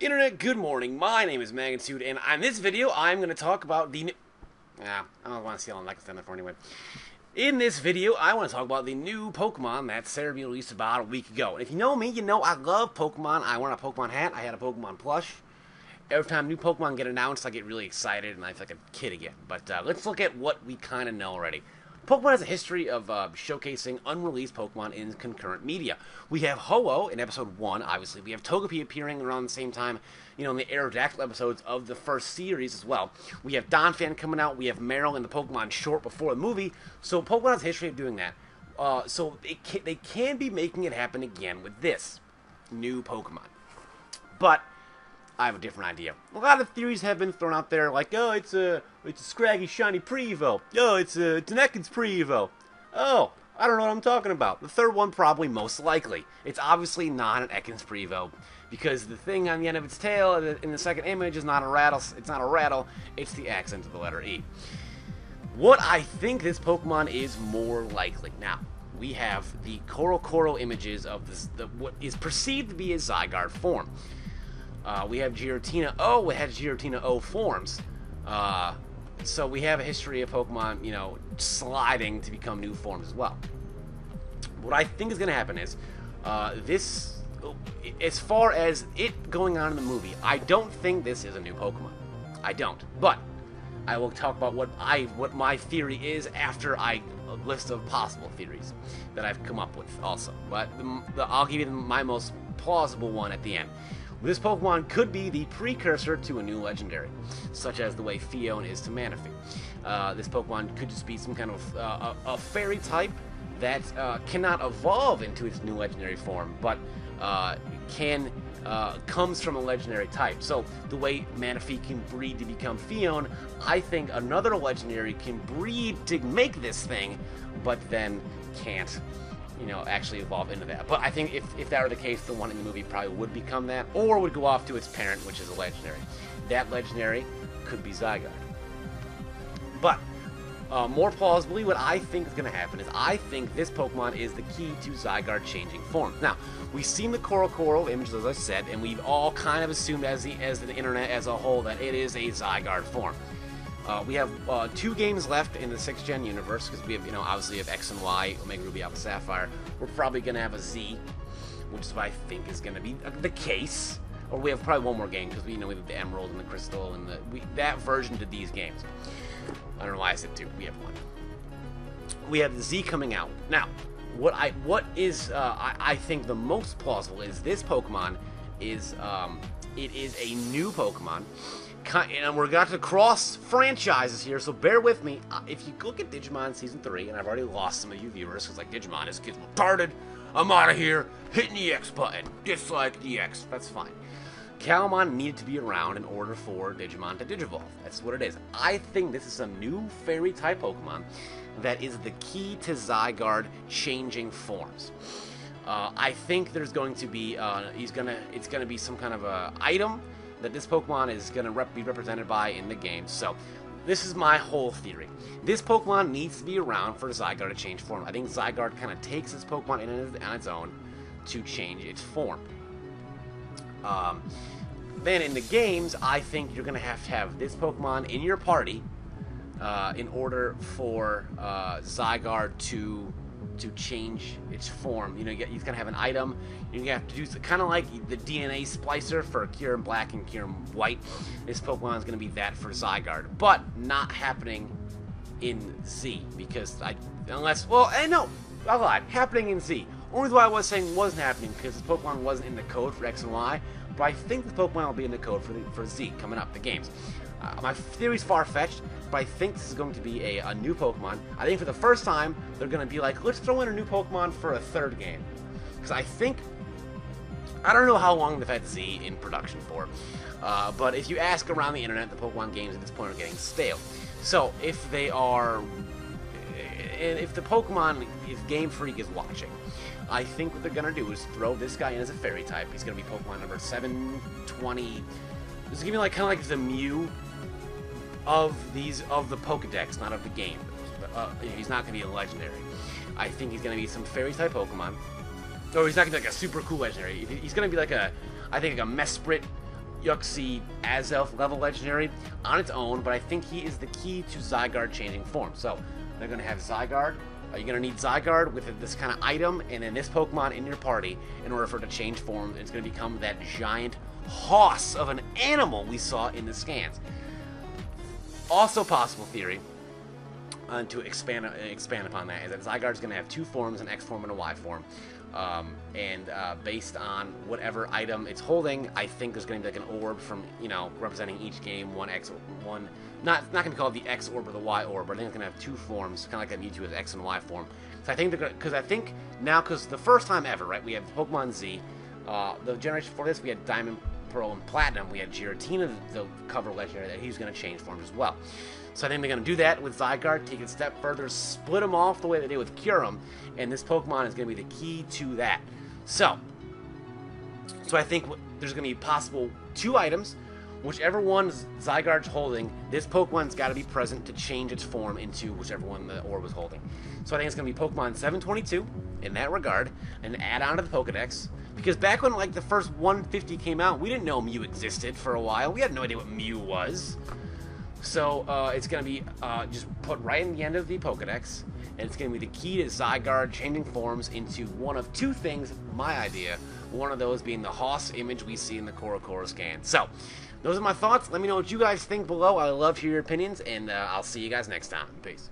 Internet, good morning. My name is Magnitude, and on this video, I'm going to talk about the new... I don't want to see how long I can stand there for anyway. In this video, I want to talk about the new Pokemon that Cerebi released about a week ago. And if you know me, you know I love Pokemon. I wear a Pokemon hat. I had a Pokemon plush. Every time new Pokemon get announced, I get really excited, and I feel like a kid again. But let's look at what we kind of know already. Pokemon has a history of showcasing unreleased Pokemon in concurrent media. We have Ho-Oh in episode 1, obviously. We have Togepi appearing around the same time, in the Aerodactyl episodes of the first series as well. We have Donphan coming out. We have Meryl in the Pokemon short before the movie. So Pokemon has a history of doing that. So they can be making it happen again with this new Pokemon. But I have a different idea. A lot of theories have been thrown out there, like, oh, it's a scraggy, shiny pre-evo. Oh, it's an Ekans pre-evo. Oh, I don't know what I'm talking about. The third one, probably most likely. It's obviously not an Ekans pre-evo, because the thing on the end of its tail in the second image is not a rattle. It's not a rattle. It's the accent of the letter E. What I think this Pokemon is more likely. Now, we have the Korokoro images of what is perceived to be a Zygarde form. We have Giratina O. It has Giratina O forms. So we have a history of Pokemon, sliding to become new forms as well. What I think is going to happen is, as far as it going on in the movie, I don't think this is a new Pokemon. I don't. But I will talk about what my theory is after a list of possible theories that I've come up with also. But I'll give you my most plausible one at the end. This Pokemon could be the precursor to a new legendary, such as the way Fion is to Manaphy. This Pokemon could just be some kind of a fairy type that cannot evolve into its new legendary form, but comes from a legendary type. So the way Manaphy can breed to become Fion, I think another legendary can breed to make this thing, but then can't actually evolve into that. But I think if that were the case, the one in the movie probably would become that, or would go off to its parent, which is a legendary. That legendary could be Zygarde. But more plausibly, what I think is going to happen is I think this Pokemon is the key to Zygarde changing form. Now, we've seen the Korokoro images, as I said, and we've all kind of assumed as the internet as a whole that it is a Zygarde form. We have 2 games left in the 6th Gen universe, because we have, obviously have X and Y, Omega Ruby, Alpha Sapphire. We're probably going to have a Z, which is what I think is going to be the case. Or we have probably one more game, because we have the Emerald and the Crystal, and that version to these games. I don't know why I said 2. We have 1. We have the Z coming out. Now, I think the most plausible is this Pokemon is, it is a new Pokemon. And we're going to cross franchises here, so bear with me. If you look at Digimon Season 3, and I've already lost some of you viewers, because, Digimon, this kid's retarded. I'm out of here. Hitting the X button. Dislike the X. That's fine. Calmon needed to be around in order for Digimon to Digivolve. That's what it is. I think this is some new Fairy-type Pokemon that is the key to Zygarde changing forms. I think there's going to be, it's going to be some kind of a item that this Pokemon is going to be represented by in the game. So, this is my whole theory. This Pokemon needs to be around for Zygarde to change form. I think Zygarde kind of takes this Pokemon on its own to change its form. Then in the games, I think you're going to have this Pokemon in your party in order for Zygarde to change its form. He's going to have an item. You're going to have to do kind of like the DNA splicer for Kyurem Black and Kyurem White. This Pokemon is going to be that for Zygarde, but not happening in Z, because I lied. Happening in Z. Only reason why I was saying wasn't happening because this Pokemon wasn't in the code for X and Y, but I think the Pokemon will be in the code for Z coming up, the games. My theory's far-fetched, but I think this is going to be a new Pokemon. I think for the first time, they're going to be like, let's throw in a new Pokemon for a 3rd game. Because I don't know how long they've had Z in production for, but if you ask around the internet, the Pokemon games at this point are getting stale. So if they are, and if the Pokemon, if Game Freak is watching, I think what they're going to do is throw this guy in as a fairy type. He's going to be Pokemon number 720. This is going to be kind of like the Mew of the Pokedex, not of the game. He's not going to be a legendary. I think he's going to be some fairy type Pokemon. Or he's not going to be like a super cool legendary. He's going to be like I think like a Mesprit Yuxi Azelf level legendary on its own, but I think he is the key to Zygarde changing form. So they're going to have Zygarde. You're going to need Zygarde with this kind of item and then this Pokemon in your party in order for it to change form. It's going to become that giant hoss of an animal we saw in the scans. Also possible theory, to expand upon that, is that Zygarde's going to have two forms, an X form and a Y form. Based on whatever item it's holding, I think there's going to be like an orb from, representing each game, one X, one, not going to be called the X orb or the Y orb, but I think it's going to have two forms, kind of like that Mewtwo has X and Y form. So I think they're going to, because the first time ever, right, we have Pokemon Z, the generation before this, we had Diamond, Pearl, and Platinum, we had Giratina, the cover legendary, that he's going to change forms as well. So I think they're going to do that with Zygarde, take it a step further, split them off the way they did with Kyurem, and this Pokemon is going to be the key to that. So I think there's going to be possible two items. Whichever one Zygarde's holding, this Pokemon's got to be present to change its form into whichever one the orb was holding. So I think it's going to be Pokemon 722 in that regard, and add on to the Pokedex. Because back when like the first 150 came out, we didn't know Mew existed for a while. We had no idea what Mew was. So it's going to be just put right in the end of the Pokedex, and it's going to be the key to Zygarde changing forms into one of two things, my idea, one of those being the Hoss image we see in the Korokoro scan. So, those are my thoughts. Let me know what you guys think below. I love to hear your opinions, and I'll see you guys next time. Peace.